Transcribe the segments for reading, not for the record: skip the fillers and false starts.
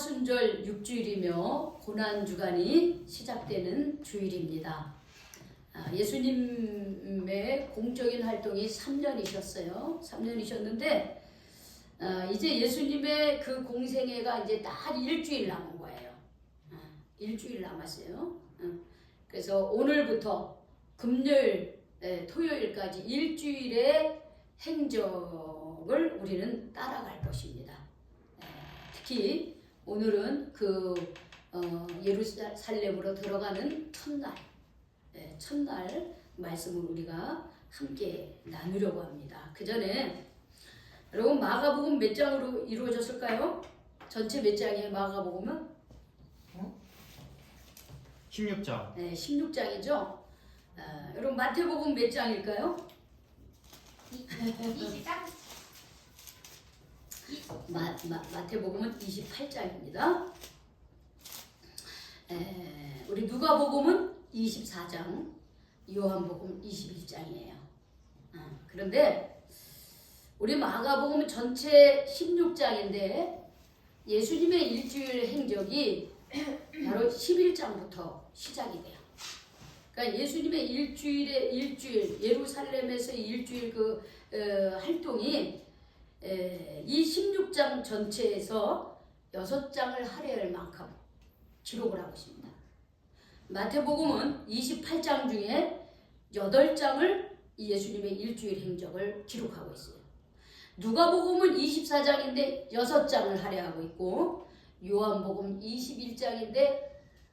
사순절 6주일이며 고난주간이 시작되는 주일입니다. 예수님의 공적인 활동이 3년이셨어요. 3년이셨는데 이제 예수님의 그 공생애가 이제 딱 일주일 남은 거예요. 일주일 남았어요. 그래서 오늘부터 금요일, 토요일까지 일주일의 행적을 우리는 따라갈 것입니다. 특히 오늘은 그 예루살렘으로 들어가는 첫날 말씀을 우리가 함께 나누려고 합니다. 그 전에 여러분 마가복음 몇 장으로 이루어졌을까요? 전체 몇 장이에요? 마가복음은? 16장. 네, 16장이죠. 여러분 마태복음 몇 장일까요? 20장? 마태복음은 28장입니다. 우리 누가복음은 24장, 요한복음 21장이에요. 그런데 우리 마가복음은 전체 16장인데 예수님의 일주일 행적이 바로 11장부터 시작이 돼요. 그러니까 예수님의 일주일 예루살렘에서 일주일 그 활동이 이 16장 전체에서 6장을 할애할 만큼 기록을 하고 있습니다. 마태복음은 28장 중에 8장을 예수님의 일주일 행적을 기록하고 있어요. 누가복음은 24장인데 6장을 할애하고 있고 요한복음 21장인데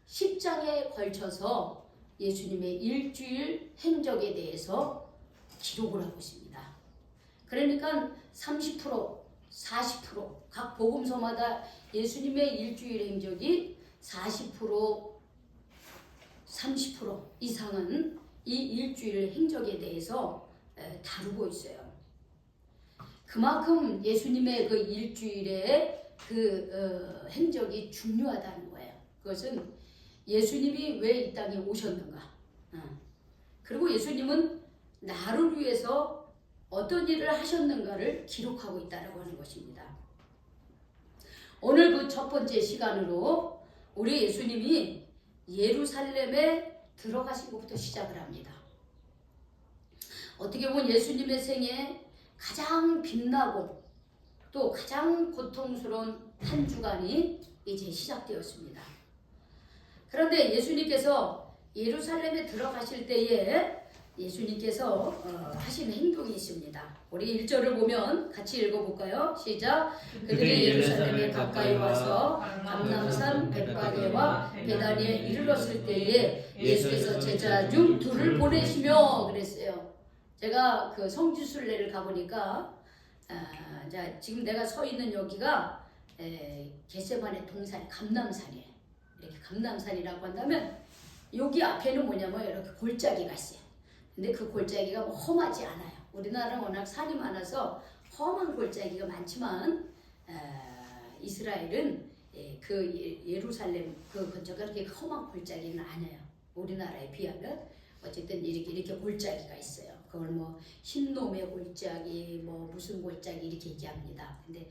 10장에 걸쳐서 예수님의 일주일 행적에 대해서 기록을 하고 있습니다. 그러니까 30%, 40% 각 복음서마다 예수님의 일주일 행적이 40%, 30% 이상은 이 일주일 행적에 대해서 다루고 있어요. 그만큼 예수님의 그 일주일의 그 행적이 중요하다는 거예요. 그것은 예수님이 왜 이 땅에 오셨는가, 그리고 예수님은 나를 위해서 어떤 일을 하셨는가를 기록하고 있다고 하는 것입니다. 오늘 그 첫 번째 시간으로 우리 예수님이 예루살렘에 들어가신 것부터 시작을 합니다. 어떻게 보면 예수님의 생에 가장 빛나고 또 가장 고통스러운 한 주간이 이제 시작되었습니다. 그런데 예수님께서 예루살렘에 들어가실 때에 예수님께서 하신 행동이 있습니다. 우리 1절을 보면 같이 읽어볼까요? 시작! 그들이 예루살렘에 가까이 와서 감람산 벳바게와 베다니에 이르렀을 때에 예수께서 제자 중 둘을 보내시며 그랬어요. 제가 그 성지순례를 가보니까 자, 지금 내가 서 있는 여기가 겟세마네 동산 감람산이에요. 이렇게 감람산이라고 한다면 여기 앞에는 뭐냐면 이렇게 골짜기가 있어요. 근데 그 골짜기가 뭐 험하지 않아요. 우리나라는 워낙 산이 많아서 험한 골짜기가 많지만 이스라엘은 그 예루살렘 그 근처가 그렇게 험한 골짜기는 아니에요. 우리나라에 비하면 어쨌든 이렇게 골짜기가 있어요. 그걸 뭐 흰놈의 골짜기 뭐 무슨 골짜기 이렇게 얘기합니다. 근데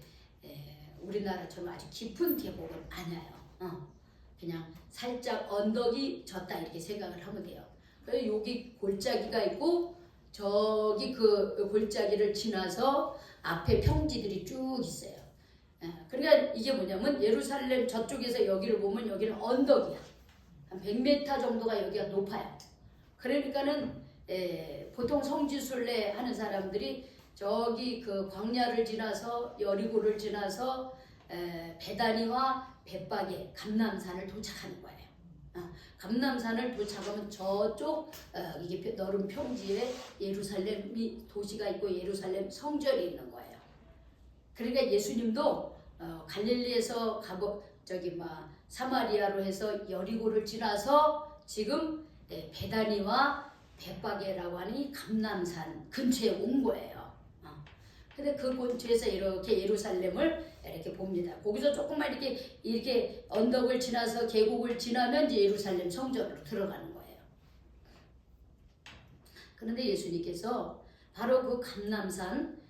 우리나라처럼 아주 깊은 계곡은 아니에요. 그냥 살짝 언덕이 졌다 이렇게 생각을 하면 돼요. 그래서 여기 골짜기가 있고 저기 그 골짜기를 지나서 앞에 평지들이 쭉 있어요. 그러니까 이게 뭐냐면 예루살렘 저쪽에서 여기를 보면 여기는 언덕이야. 한 100m 정도가 여기가 높아요. 그러니까는 보통 성지순례 하는 사람들이 저기 그 광야를 지나서 여리고를 지나서 베다니와 벳바게 감람산을 도착하는 거예요. 감람산을 도착하면 저쪽 이게 넓은 평지에 예루살렘 도시가 있고 예루살렘 성전이 있는 거예요. 그러니까 예수님도 갈릴리에서 저기 사마리아로 해서 여리고를 지나서 지금 베다니와 벳바게라고 하는 이 감람산 근처에 온 거예요. 근데 그 근처에서 이렇게 예루살렘을 이렇게 봅니다. 거기서 조금만 이렇게 언덕을 지나서 계곡을 지나면 이제 예루살렘 성전으로 들어가는 거예요. 그런데 예수님께서 바로 그 감람산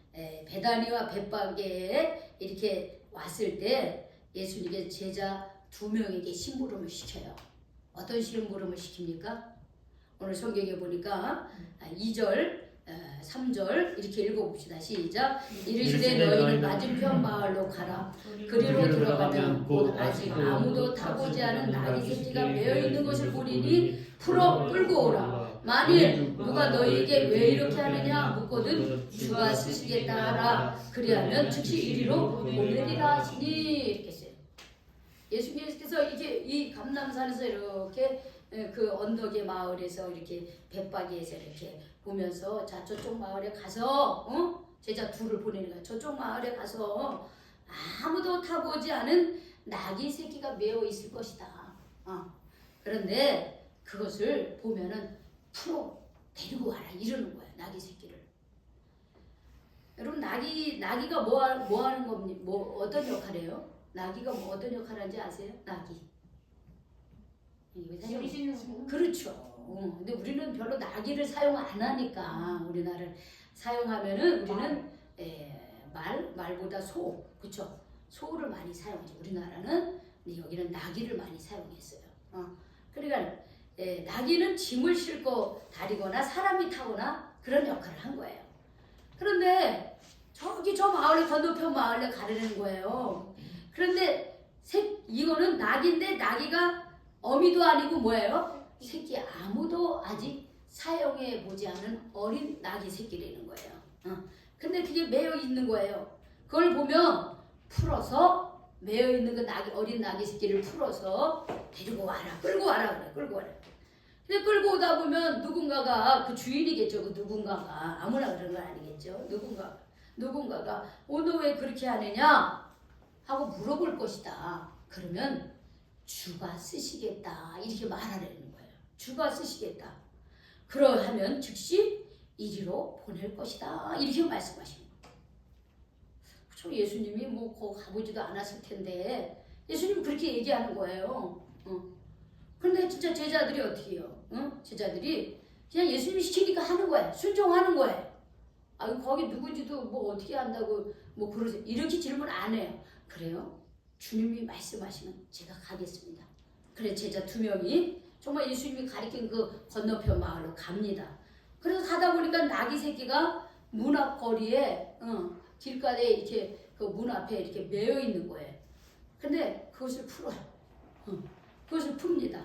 베다니와 벳바게에 이렇게 왔을 때 예수님의 제자 2명에게 심부름을 시켜요. 어떤 심부름을 시킵니까? 오늘 성경에 보니까 2절, 3절 이렇게 읽어봅시다. 시작. 이르시되 너희는 맞은편 마을로 가라. 그리로 들어가면 곧 아직 아무도 타보지 않은 나귀 새끼가 매어있는 것을 보리니 풀어 끌고 오라. 만일 누가 너희에게 왜 이렇게 하느냐 묻거든 주가 쓰시겠다 하라. 그리하면 즉시 이리로 보내리라 하시니. 이렇게 했어요. 예수님께서 이렇게 이 감람산에서 이렇게 그 언덕의 마을에서 이렇게 벳바기에서 이렇게 보면서 자 저쪽 마을에 가서 제자 2를 보내는 거야. 저쪽 마을에 가서 아무도 타보지 않은 나귀 새끼가 매어 있을 것이다. 그런데 그것을 보면은 풀어 데리고 와라 이러는 거야. 나귀 새끼를. 여러분 나귀가 뭐 하는 겁니까? 뭐 어떤 역할이에요? 나귀가 뭐 어떤 역할을 하는지 아세요? 나귀. 그렇죠. 근데 우리는 별로 나귀를 사용 안 하니까 우리나라를 사용하면은 우리는 말보다 소, 그렇죠? 소를 많이 사용하죠. 우리나라는 여기는 나귀를 많이 사용했어요. 그러니까 나귀는 짐을 싣고 다니거나 사람이 타거나 그런 역할을 한 거예요. 그런데 저기 저 마을에 건너편 마을에 가려는 거예요. 그런데 이거는 낙인데 나귀가 어미도 아니고 뭐예요? 새끼 아무도 아직 사용해 보지 않은 어린 나귀 새끼라는 거예요. 근데 그게 매여 있는 거예요. 그걸 보면 풀어서 매여 있는 그 어린 나귀 새끼를 풀어서 데리고 와라, 끌고 와라 그래, 끌고 와라. 근데 끌고 오다 보면 누군가가 그 주인이겠죠. 그 누군가가 아무나 그런 건 아니겠죠. 누군가가 너 왜 그렇게 하느냐 하고 물어볼 것이다. 그러면 주가 쓰시겠다 이렇게 말하려는 거예요. 주가 쓰시겠다. 그러하면 즉시 이리로 보낼 것이다 이렇게 말씀하시는 거예요. 그렇죠. 예수님이 뭐 거기 가보지도 않았을 텐데 예수님이 그렇게 얘기하는 거예요. 그런데 진짜 제자들이 어떻게 해요? 제자들이 그냥 예수님이 시키니까 하는 거예요. 순종하는 거예요. 거기 누구지도 뭐 어떻게 한다고 뭐 그러세요. 이렇게 질문 안 해요. 그래요? 주님이 말씀하시면 제가 가겠습니다. 그래 제자 2명이 정말 예수님이 가리킨 그 건너편 마을로 갑니다. 그래서 가다 보니까 나귀 새끼가 문 앞 거리에 길가에 이렇게 그 문 앞에 이렇게 매여 있는 거예요. 근데 그것을 풀어요. 그것을 풉니다.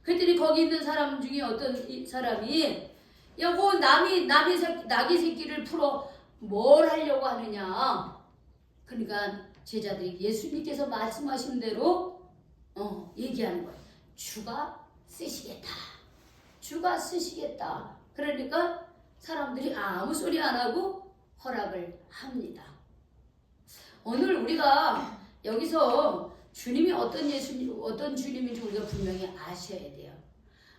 그랬더니 거기 있는 사람 중에 어떤 사람이 여보 나귀 새끼를 풀어 뭘 하려고 하느냐. 그러니까 제자들이 예수님께서 말씀하신 대로 얘기하는 거예요. 주가 쓰시겠다. 주가 쓰시겠다. 그러니까 사람들이 아무 소리 안 하고 허락을 합니다. 오늘 우리가 여기서 주님이 어떤 주님인지 우리가 분명히 아셔야 돼요.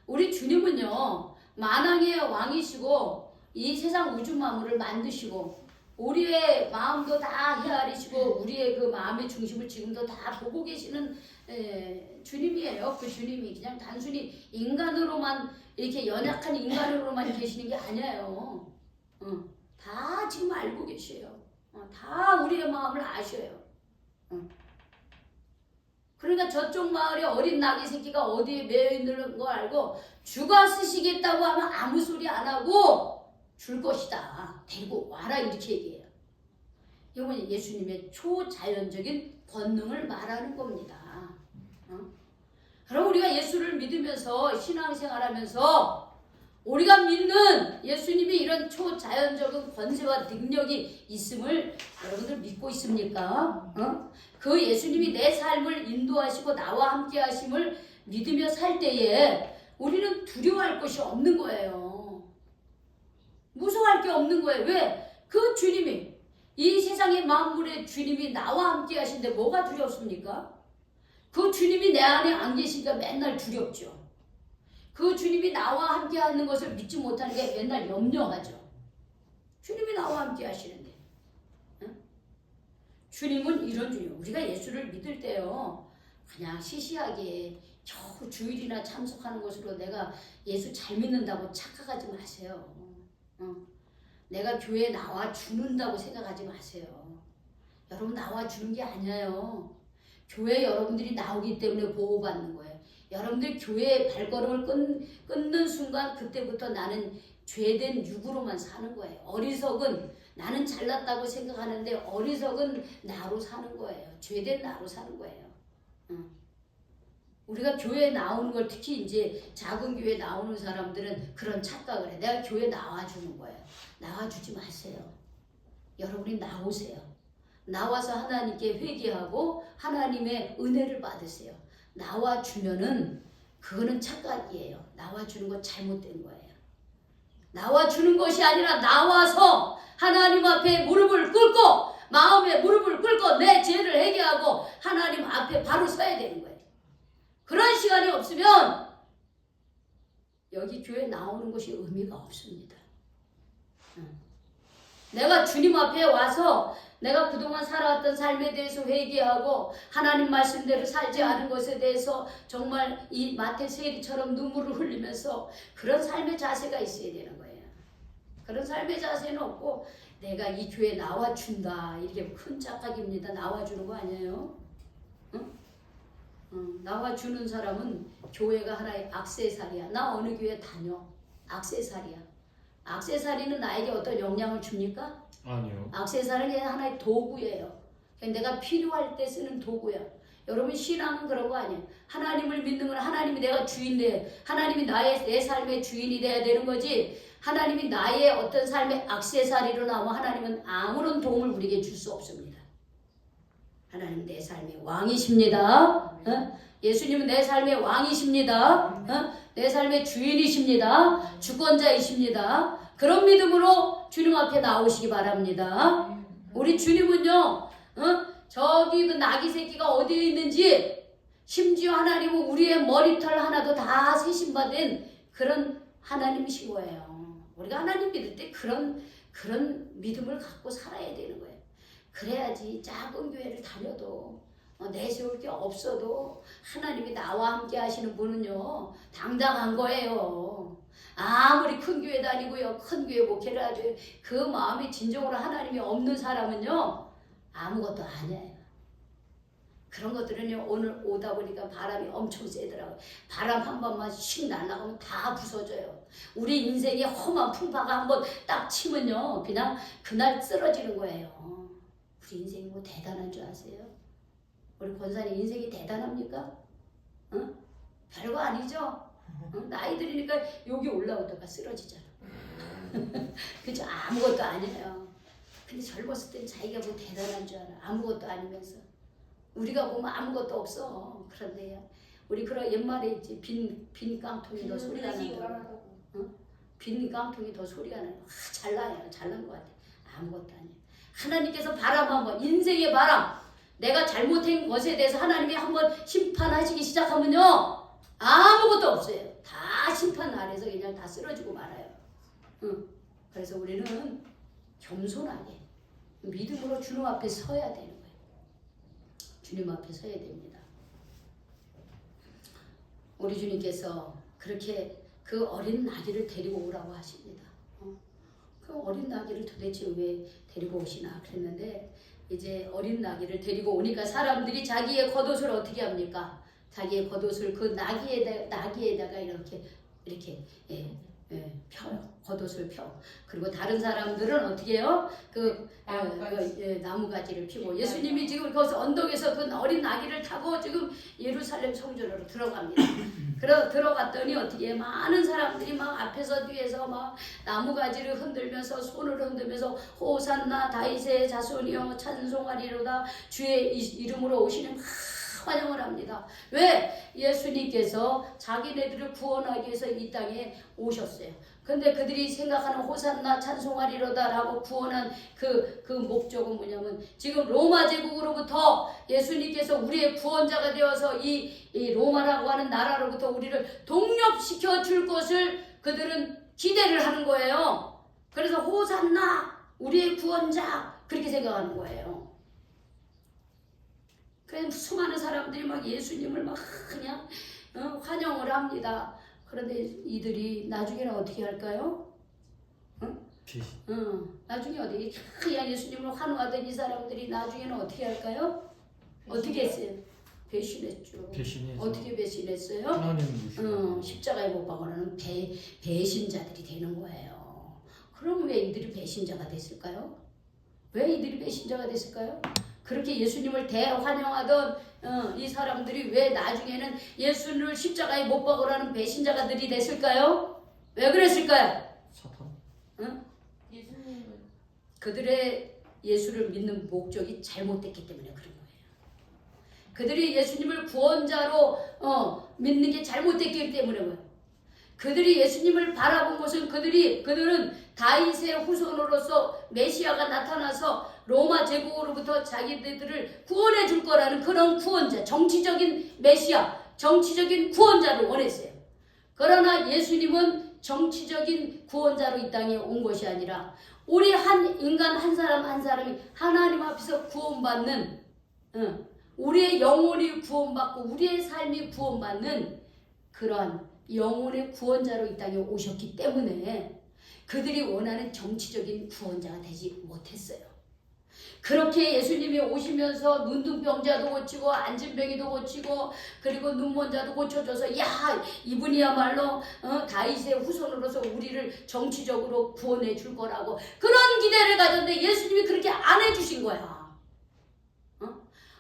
우리 주님은요 만왕의 왕이시고 이 세상 우주 만물을 만드시고 우리의 마음도 다 헤아리시고 우리의 그 마음의 중심을 지금도 다 보고 계시는 주님이에요. 그 주님이 그냥 단순히 인간으로만 이렇게 연약한 인간으로만 계시는 게 아니에요. 다 지금 알고 계셔요. 다 우리의 마음을 아셔요. 그러니까 저쪽 마을에 어린 나귀 새끼가 어디에 매여 있는 걸 알고 주가 쓰시겠다고 하면 아무 소리 안 하고 줄 것이다. 데리고 와라 이렇게 얘기해요. 이건 예수님의 초자연적인 권능을 말하는 겁니다. 그럼 우리가 예수를 믿으면서 신앙생활하면서 우리가 믿는 예수님이 이런 초자연적인 권세와 능력이 있음을 여러분들 믿고 있습니까? 그 예수님이 내 삶을 인도하시고 나와 함께 하심을 믿으며 살 때에 우리는 두려워할 것이 없는 거예요. 무서워할 게 없는 거예요. 왜? 그 주님이 이 세상의 만물의 주님이 나와 함께 하신데 뭐가 두렵습니까? 그 주님이 내 안에 안 계시니까 맨날 두렵죠. 그 주님이 나와 함께 하는 것을 믿지 못하는 게 맨날 염려하죠. 주님이 나와 함께 하시는데. 주님은 이런 주님. 우리가 예수를 믿을 때요. 그냥 시시하게 겨우 주일이나 참석하는 것으로 내가 예수 잘 믿는다고 착각하지 마세요. 내가 교회에 나와 주는다고 생각하지 마세요. 여러분 나와 주는 게 아니에요. 교회 여러분들이 나오기 때문에 보호받는 거예요. 여러분들 교회에 발걸음을 끊는 순간 그때부터 나는 죄된 육으로만 사는 거예요. 어리석은 나는 잘났다고 생각하는데 어리석은 나로 사는 거예요. 죄된 나로 사는 거예요. 우리가 교회에 나오는 걸 특히 이제 작은 교회에 나오는 사람들은 그런 착각을 해. 내가 교회 나와주는 거예요. 나와주지 마세요. 여러분이 나오세요. 나와서 하나님께 회개하고 하나님의 은혜를 받으세요. 나와주면은 그거는 착각이에요. 나와주는 거 잘못된 거예요. 나와주는 것이 아니라 나와서 하나님 앞에 무릎을 꿇고 마음에 무릎을 꿇고 내 죄를 회개하고 하나님 앞에 바로 서야 되는 거예요. 그런 시간이 없으면 여기 교회 나오는 것이 의미가 없습니다. 내가 주님 앞에 와서 내가 그동안 살아왔던 삶에 대해서 회개하고 하나님 말씀대로 살지 않은 것에 대해서 정말 이 마태 세리처럼 눈물을 흘리면서 그런 삶의 자세가 있어야 되는 거예요. 그런 삶의 자세는 없고 내가 이 교회에 나와준다 이렇게 큰 착각입니다. 나와주는 거 아니에요? 나와주는 사람은 교회가 하나의 악세사리야. 나 어느 교회 다녀. 악세사리야. 악세사리는 나에게 어떤 영향을 줍니까? 아니요. 악세사리는 하나의 도구예요. 내가 필요할 때 쓰는 도구야. 여러분 신앙은 그런 거 아니에요. 하나님을 믿는 건 하나님이 내가 주인데 하나님이 내 삶의 주인이 돼야 되는 거지. 하나님이 나의 어떤 삶의 악세사리로 나오면 하나님은 아무런 도움을 우리에게 줄 수 없습니다. 하나님 내 삶의 왕이십니다. 예수님은 내 삶의 왕이십니다. 내 삶의 주인이십니다. 주권자이십니다. 그런 믿음으로 주님 앞에 나오시기 바랍니다. 우리 주님은요, 저기 그 나귀 새끼가 어디에 있는지 심지어 하나님은 우리의 머리털 하나도 다 세심받은 그런 하나님이신 거예요. 우리가 하나님 믿을 때 그런 믿음을 갖고 살아야 되는 거예요. 그래야지 작은 교회를 다녀도 내세울 게 없어도 하나님이 나와 함께 하시는 분은요 당당한 거예요. 아무리 큰 교회 다니고요 큰 교회 목회를 하죠 그 마음이 진정으로 하나님이 없는 사람은요 아무것도 아니에요. 그런 것들은요 오늘 오다 보니까 바람이 엄청 세더라고요. 바람 한 번만 씩 날아가면 다 부서져요. 우리 인생에 험한 풍파가 한번 딱 치면요 그냥 그날 쓰러지는 거예요. 우리 인생이 뭐 대단한 줄 아세요? 우리 권사님 인생이 대단합니까? 별거 아니죠? 나이 들으니까 여기 올라오다가 쓰러지잖아. 그죠? 아무것도 아니에요. 근데 젊었을 땐 자기가 뭐 대단한 줄 알아. 아무것도 아니면서. 우리가 보면 아무것도 없어. 그런데 우리 그런 옛말에 있지. 빈 깡통이 더 소리가 난다고. 빈 깡통이 더 소리가 나요. 잘나요. 잘난 것 같아. 아무것도 아니에요. 하나님께서 바람 한번 인생의 바람 내가 잘못한 것에 대해서 하나님이 한번 심판하시기 시작하면요 아무것도 없어요. 다 심판 아래서 그냥 다 쓰러지고 말아요. 그래서 우리는 겸손하게 믿음으로 주님 앞에 서야 되는 거예요. 주님 앞에 서야 됩니다. 우리 주님께서 그렇게 그 어린 나귀를 데리고 오라고 하십니다. 그 어린 나귀를 도대체 왜 데리고 오시나 그랬는데 이제 어린 나귀를 데리고 오니까 사람들이 자기의 겉옷을 어떻게 합니까? 자기의 겉옷을 그 나귀에다가 이렇게 펴요. 겉옷을 펴. 그리고 다른 사람들은 어떻게 해요? 나무가지를 피고 예수님이 지금 거기서 언덕에서 그 어린 나귀를 타고 지금 예루살렘 성전으로 들어갑니다. 들어갔더니 어떻게 해? 많은 사람들이 막 앞에서 뒤에서 막 나무가지를 흔들면서 손을 흔들면서 호산나 다윗의 자손이여 찬송하리로다 주의 이름으로 오시는 환영을 합니다. 왜? 예수님께서 자기네들을 구원하기 위해서 이 땅에 오셨어요. 근데 그들이 생각하는 호산나 찬송하리로다 라고 구원한 그 목적은 뭐냐면 지금 로마 제국으로부터 예수님께서 우리의 구원자가 되어서 이 로마라고 하는 나라로부터 우리를 독립시켜 줄 것을 그들은 기대를 하는 거예요. 그래서 호산나 우리의 구원자 그렇게 생각하는 거예요. 그래서 수많은 사람들이 막 예수님을 막 그냥 환영을 합니다. 그런데 이들이 나중에는 어떻게 할까요? 나중에 어떻게 예수님을 환호하던 이 사람들이 나중에는 어떻게 할까요? 어떻게 했어요? 배신했죠. 배신해서 어떻게 배신했어요? 하나님 무시하고 십자가에 못 박아놓은 배신자들이 되는 거예요. 그럼 왜 이들이 배신자가 됐을까요? 왜 이들이 배신자가 됐을까요? 그렇게 예수님을 대환영하던 이 사람들이 왜 나중에는 예수를 십자가에 못 박으라는 배신자가들이 됐을까요? 왜 그랬을까요? 사탄? 예수님은 그들의 예수를 믿는 목적이 잘못됐기 때문에 그런 거예요. 그들이 예수님을 구원자로 믿는 게 잘못됐기 때문에 그들이 예수님을 바라본 것은 그들은 다윗의 후손으로서 메시아가 나타나서 로마 제국으로부터 자기들을 구원해 줄 거라는 그런 구원자, 정치적인 메시아, 정치적인 구원자를 원했어요. 그러나 예수님은 정치적인 구원자로 이 땅에 온 것이 아니라 우리 한 인간 한 사람 한 사람이 하나님 앞에서 구원받는 우리의 영혼이 구원받고 우리의 삶이 구원받는 그러한 영혼의 구원자로 이 땅에 오셨기 때문에 그들이 원하는 정치적인 구원자가 되지 못했어요. 그렇게 예수님이 오시면서 눈등병자도 고치고 안진병이도 고치고 그리고 눈먼자도 고쳐줘서 야 이분이야말로 다윗의 후손으로서 우리를 정치적으로 구원해 줄 거라고 그런 기대를 가졌는데 예수님이 그렇게 안 해주신 거야.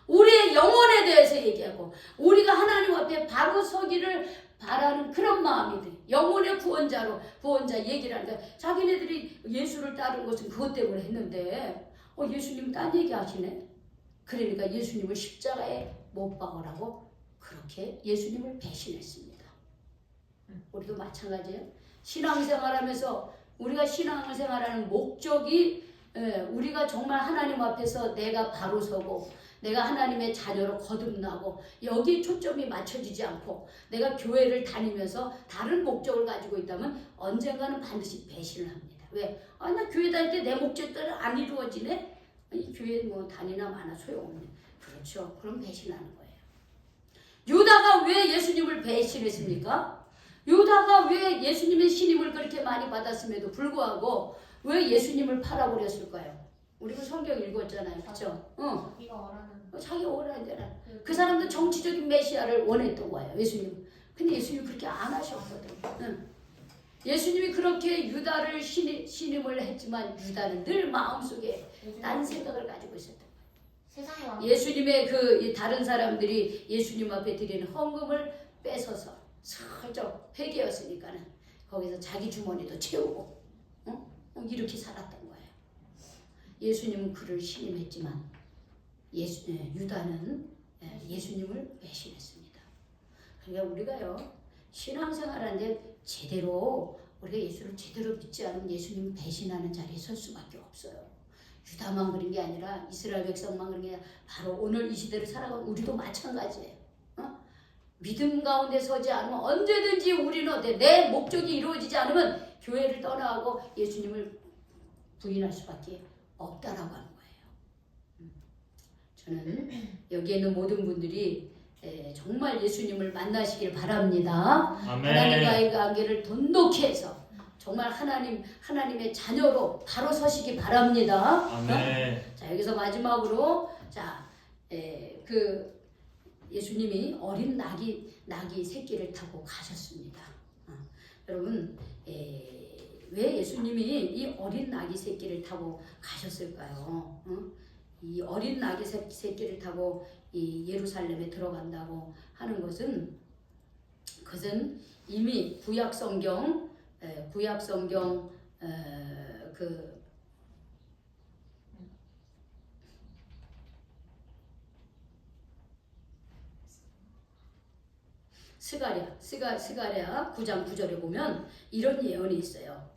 우리의 영혼에 대해서 얘기하고 우리가 하나님 앞에 바로 서기를 바라는 그런 마음이 돼. 영혼의 구원자 얘기를 하니까 자기네들이 예수를 따른 것은 그것 때문에 했는데 예수님 딴 얘기 하시네. 그러니까 예수님을 십자가에 못 박으라고 그렇게 예수님을 배신했습니다. 우리도 마찬가지예요. 신앙생활하면서 우리가 신앙생활하는 목적이 우리가 정말 하나님 앞에서 내가 바로 서고 내가 하나님의 자녀로 거듭나고 여기에 초점이 맞춰지지 않고 내가 교회를 다니면서 다른 목적을 가지고 있다면 언젠가는 반드시 배신을 합니다. 왜? 나 교회 다닐 때 내 목적대로 안 이루어지네? 이 교회 뭐 다니나 마나 소용없네. 그렇죠. 그럼 배신하는 거예요. 유다가 왜 예수님을 배신했습니까? 유다가 왜 예수님의 신임을 그렇게 많이 받았음에도 불구하고 왜 예수님을 팔아버렸을까요? 우리가 성경 읽었잖아요. 그렇죠? 자기가 원하는 자기가 원하는 대로 그 사람도 정치적인 메시아를 원했던 거예요. 예수님. 근데 예수님이 그렇게 안 하셨거든. 예수님이 그렇게 유다를 신임을 했지만 유다는 늘 마음속에 딴 생각을 가지고 있었던 거예요. 세상에 왕 예수님의 그 다른 사람들이 예수님 앞에 드리는 헌금을 뺏어서 슬쩍 회개였으니까는 거기서 자기 주머니도 채우고 이렇게 살았던 거예요. 예수님은 그를 신임했지만 유다는 예수님을 배신했습니다. 그러니까 우리가요 신앙생활하는데 제대로 우리가 예수를 제대로 믿지 않으면 예수님 배신하는 자리에 설 수밖에 없어요. 유다만 그런 게 아니라 이스라엘 백성만 그런 게 아니라 바로 오늘 이 시대를 살아가는 우리도 마찬가지예요. 믿음 가운데 서지 않으면 언제든지 우리는 내 목적이 이루어지지 않으면 교회를 떠나고 예수님을 부인할 수밖에 없다라고 하는 거예요. 저는 여기 있는 모든 분들이 정말 예수님을 만나시길 바랍니다. 아멘. 하나님과의 관계를 돈독히 해서 정말 하나님의 자녀로 바로 서시기 바랍니다. 아멘. 자 여기서 마지막으로 그 예수님이 어린 낙이 새끼를 타고 가셨습니다. 여러분 왜 예수님이 이 어린 낙이 새끼를 타고 가셨을까요? 이 어린 낙이 새끼를 타고 이 예루살렘에 들어간다고 하는 것은 그것은 이미 구약 성경 그 스가랴 9장 9절에 보면 이런 예언이 있어요.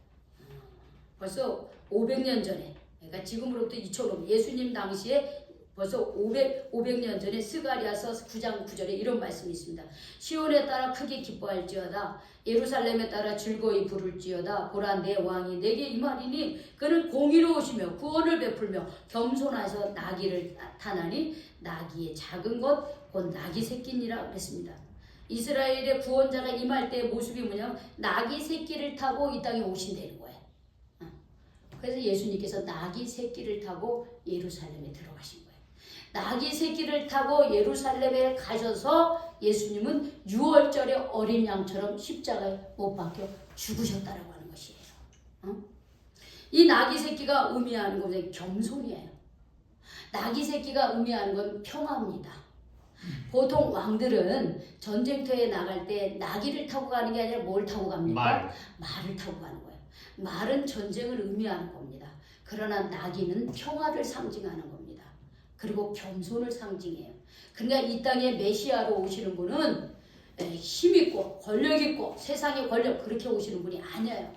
벌써 500년 전에 그러니까 지금으로부터 2005년 예수님 당시에 벌써 500년 전에 스가랴서 9장 9절에 이런 말씀이 있습니다. 시온에 따라 크게 기뻐할지어다 예루살렘에 따라 즐거이 부를지어다 보라 내 왕이 내게 임하리니 그는 공의로우시며 구원을 베풀며 겸손하셔 나귀를 타나니 나귀의 작은 것 곧 나귀 새끼니라 그랬습니다. 이스라엘의 구원자가 임할 때의 모습이 뭐냐면 나귀 새끼를 타고 이 땅에 오신다는 거예요. 그래서 예수님께서 나귀 새끼를 타고 예루살렘에 들어가신 거예요. 나귀 새끼를 타고 예루살렘에 가셔서 예수님은 6월절에 어린 양처럼 십자가에 못 박혀 죽으셨다라고 하는 것이에요. 이 나귀 새끼가 의미하는 것은 겸손이에요. 나귀 새끼가 의미하는 건 평화입니다. 보통 왕들은 전쟁터에 나갈 때 나귀를 타고 가는 게 아니라 뭘 타고 갑니까? 말을 타고 가는 거예요. 말은 전쟁을 의미하는 겁니다. 그러나 나귀는 평화를 상징하는 겁니다. 그리고 겸손을 상징해요. 그러니까 이 땅에 메시아로 오시는 분은 힘있고 권력있고 세상의 권력 그렇게 오시는 분이 아니에요.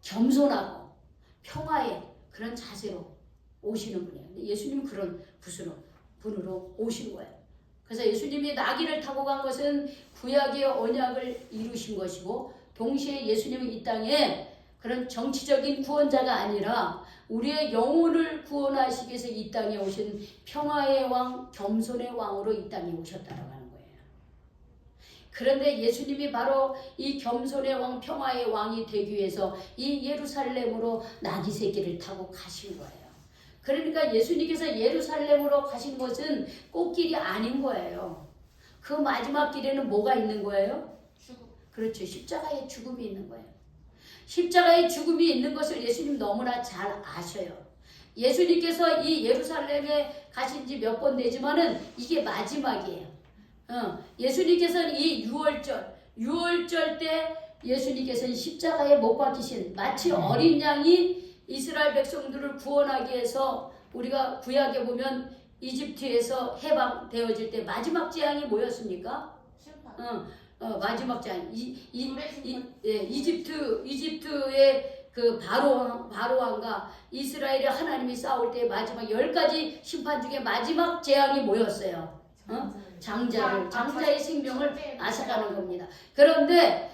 겸손하고 평화의 그런 자세로 오시는 분이에요. 예수님은 그런 분으로 오신 거예요. 그래서 예수님이 나귀를 타고 간 것은 구약의 언약을 이루신 것이고 동시에 예수님은 이 땅에 그런 정치적인 구원자가 아니라 우리의 영혼을 구원하시기 위해서 이 땅에 오신 평화의 왕, 겸손의 왕으로 이 땅에 오셨다고 하는 거예요. 그런데 예수님이 바로 이 겸손의 왕, 평화의 왕이 되기 위해서 이 예루살렘으로 나귀 새끼를 타고 가신 거예요. 그러니까 예수님께서 예루살렘으로 가신 것은 꽃길이 아닌 거예요. 그 마지막 길에는 뭐가 있는 거예요? 죽음. 그렇죠. 십자가의 죽음이 있는 거예요. 십자가의 죽음이 있는 것을 예수님 너무나 잘 아셔요. 예수님께서 이 예루살렘에 가신 지 몇 번 되지만은 이게 마지막이에요. 예수님께서는 이 6월절 때 예수님께서는 십자가에 못 박히신 마치 어린 양이 이스라엘 백성들을 구원하기 위해서 우리가 구약에 보면 이집트에서 해방되어질 때 마지막 재앙이 뭐였습니까? 심판. 마지막 재앙. 불의 이집트의 그 바로 왕과 이스라엘의 하나님이 싸울 때 마지막 10가지 심판 중에 마지막 재앙이 뭐였어요? 장자의 생명을 앗아가는 겁니다. 그런데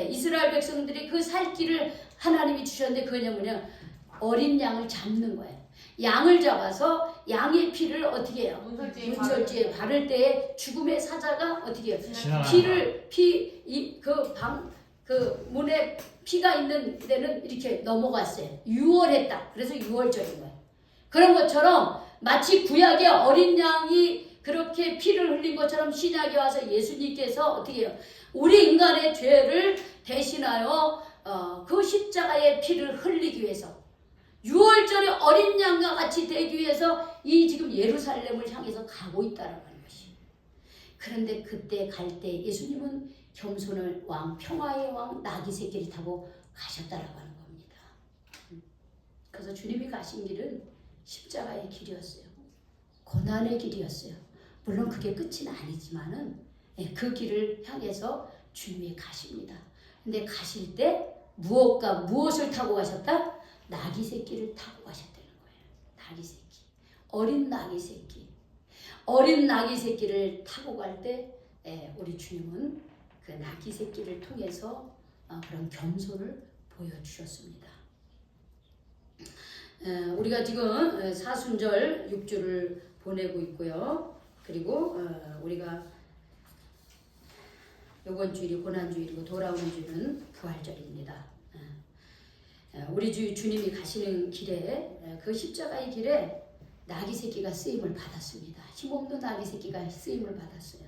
이스라엘 백성들이 그 살 길을 하나님이 주셨는데 그게 뭐냐? 어린 양을 잡는 거예요. 양을 잡아서 양의 피를 어떻게 해요? 문설주에 바를 때에 죽음의 사자가 어떻게 해요? 그 문에 피가 있는 데는 이렇게 넘어갔어요. 6월했다. 그래서 6월절인 거예요. 그런 것처럼 마치 구약의 어린 양이 그렇게 피를 흘린 것처럼 신약에 와서 예수님께서 어떻게 해요? 우리 인간의 죄를 대신하여 그 십자가의 피를 흘리기 위해서 6월절에 어린 양과 같이 되기 위해서 이 지금 예루살렘을 향해서 가고 있다는 것이. 그런데 그때 갈 때 예수님은 겸손의 왕, 평화의 왕, 나귀 새끼를 타고 가셨다라고 하는 겁니다. 그래서 주님이 가신 길은 십자가의 길이었어요. 고난의 길이었어요. 물론 그게 끝은 아니지만은 그 길을 향해서 주님이 가십니다. 근데 가실 때 무엇을 타고 가셨다? 나귀 새끼를 타고 가셨다는 거예요. 나귀 새끼. 어린 나귀 새끼. 어린 나귀 새끼를 타고 갈 때 우리 주님은 그 나귀 새끼를 통해서 그런 겸손을 보여주셨습니다. 우리가 지금 사순절 6주를 보내고 있고요. 그리고 우리가 이번 주일이 고난주일이고 돌아오는 주일은 부활절입니다. 우리 주님이 가시는 길에 그 십자가의 길에 나귀 새끼가 쓰임을 받았습니다. 힘없는 나귀 새끼가 쓰임을 받았어요.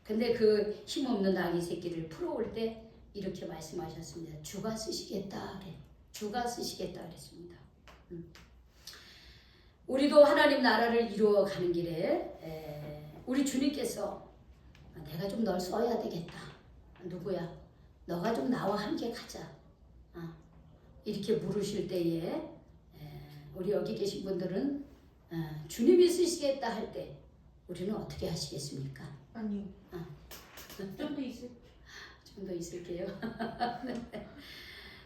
근데 그 힘없는 나귀 새끼를 풀어올 때 이렇게 말씀하셨습니다. 주가 쓰시겠다 그래. 주가 쓰시겠다 그랬습니다. 우리도 하나님 나라를 이루어가는 길에 우리 주님께서 내가 좀 널 써야 되겠다. 누구야? 너가 좀 나와 함께 가자. 이렇게 물으실 때에 우리 여기 계신 분들은 주님이 쓰시겠다 할 때 우리는 어떻게 하시겠습니까? 아니요. 좀 더 있을게요.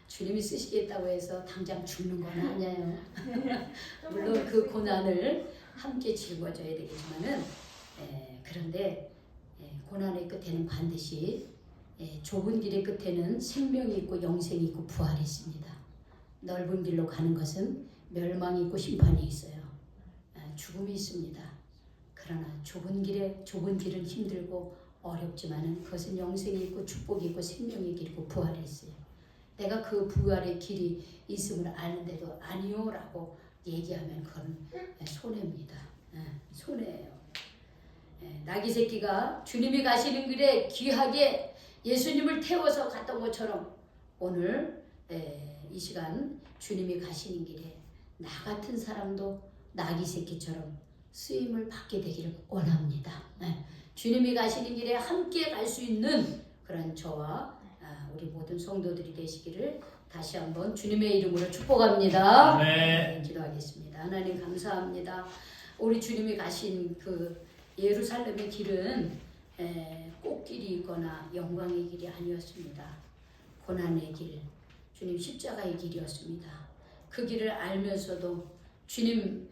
주님이 쓰시겠다고 해서 당장 죽는 건 아니에요. 물론 그 고난을 함께 즐거워져야 되겠지만은 그런데 고난의 끝에는 반드시 좁은 길의 끝에는 생명이 있고 영생이 있고 부활이 있습니다. 넓은 길로 가는 것은 멸망이 있고 심판이 있어요. 죽음이 있습니다. 그러나 좁은 길은 힘들고 어렵지만은 그것은 영생이 있고 축복이 있고 생명의 길이고 부활이 있어요. 내가 그 부활의 길이 있음을 아는데도 아니요라고 얘기하면 그건 손해입니다. 손해예요. 나귀 새끼가 주님이 가시는 길에 귀하게 예수님을 태워서 갔던 것처럼 오늘 이 시간 주님이 가시는 길에 나 같은 사람도 나귀 새끼처럼 쓰임을 받게 되기를 원합니다. 주님이 가시는 길에 함께 갈 수 있는 그런 저와 우리 모든 성도들이 되시기를 다시 한번 주님의 이름으로 축복합니다. 아멘. 기도하겠습니다. 하나님 감사합니다. 우리 주님이 가신 그 예루살렘의 길은 꽃길이 있거나 영광의 길이 아니었습니다. 고난의 길, 주님 십자가의 길이었습니다. 그 길을 알면서도 주님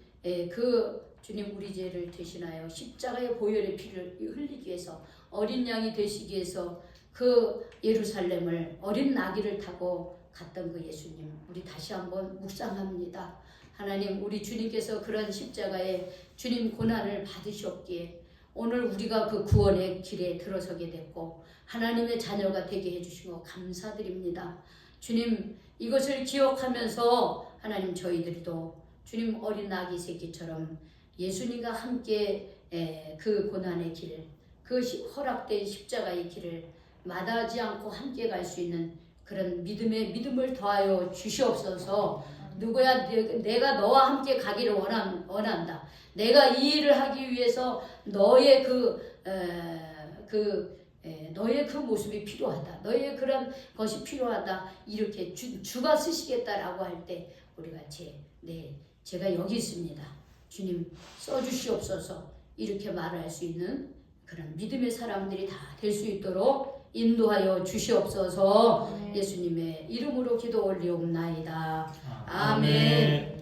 주님 우리 죄를 대신하여 십자가의 보혈의 피를 흘리기 위해서 어린 양이 되시기 위해서 그 예루살렘을 어린 나귀를 타고 갔던 그 예수님, 우리 다시 한번 묵상합니다. 하나님, 우리 주님께서 그런 십자가에 주님 고난을 받으셨기에 오늘 우리가 그 구원의 길에 들어서게 됐고 하나님의 자녀가 되게 해주신 거 감사드립니다. 주님, 이것을 기억하면서 하나님 저희들도 주님 어린 아기 새끼처럼 예수님과 함께 그 고난의 길, 그 허락된 십자가의 길을 마다하지 않고 함께 갈 수 있는 그런 믿음을 더하여 주시옵소서. 누구야, 내가 너와 함께 가기를 원한다. 내가 이 일을 하기 위해서 너의 너의 그 모습이 필요하다. 너의 그런 것이 필요하다. 이렇게 주가 쓰시겠다라고 할 때 우리가 제가 여기 있습니다. 주님 써주시옵소서. 이렇게 말할 수 있는 그런 믿음의 사람들이 다 될 수 있도록 인도하여 주시옵소서. 예수님의 이름으로 기도 올리옵나이다. 아멘.